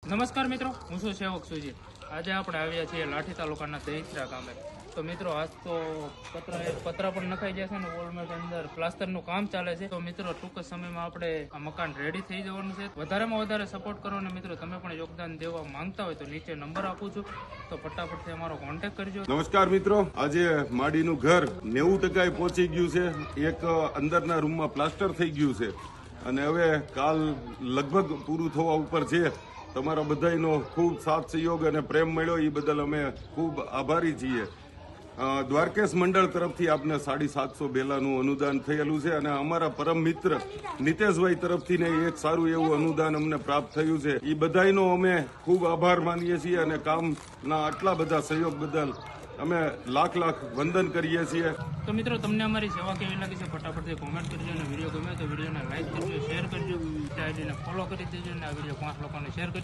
નમસ્કાર મિત્રો, હું છું સેવક સુજીત. આજે આપણે આવ્યા છીએ લાઠી તાલુકાના દહીત્રા ગામે. તો મિત્રો આજ તો પતરા પણ નખાઈ ગયા છે ને ઓલમોસ્ટ અંદર પ્લાસ્ટરનું કામ ચાલે છે. તો મિત્રો ટૂંક જ સમયમાં આપણે આ મકાન રેડી થઈ જવાનું છે. વધારેમાં વધારે સપોર્ટ કરો ને મિત્રો તમે પણ યોગદાન દેવા માંગતા હોય તો નીચે નંબર આપું છું, તો ફટાફટથી અમારો કોન્ટેક્ટ કરજો. નમસ્કાર મિત્રો, આજે માડીનું ઘર 90% પહોંચી ગયું છે. એક અંદરના રૂમમાં પ્લાસ્ટર થઈ ગયું છે અને હવે કાલ લગભગ પૂરું થવા ઉપર છે. તમારા બધાનો ખૂબ સાથ સહયોગ અને પ્રેમ મળ્યો એ બદલ અમે ખૂબ આભારી છીએ. દ્વારકેશ મંડળ તરફથી આપને 750 બેલાનું અનુદાન થયેલું છે અને અમારા પરમ મિત્ર નીતેશભાઈ તરફથી ને એક સારું એવું અનુદાન અમને પ્રાપ્ત થયું છે. એ બધાનો અમે ખૂબ આભાર માનીએ છીએ અને કામના આટલા બધા સહયોગ બદલ અમે લાખ લાખ વંદન કરીએ છીએ. તો મિત્રો તમને અમારી સેવા કેવી લાગી છે ફટાફટથી કોમેન્ટ કરજો અને વિડીયો ગમે તો વિડીયોને લાઈક કરજો, શેર કરજો, આઈડીને ફોલો કરી દેજો અને આ વિડીયો 5 લોકોને શેર કરજો.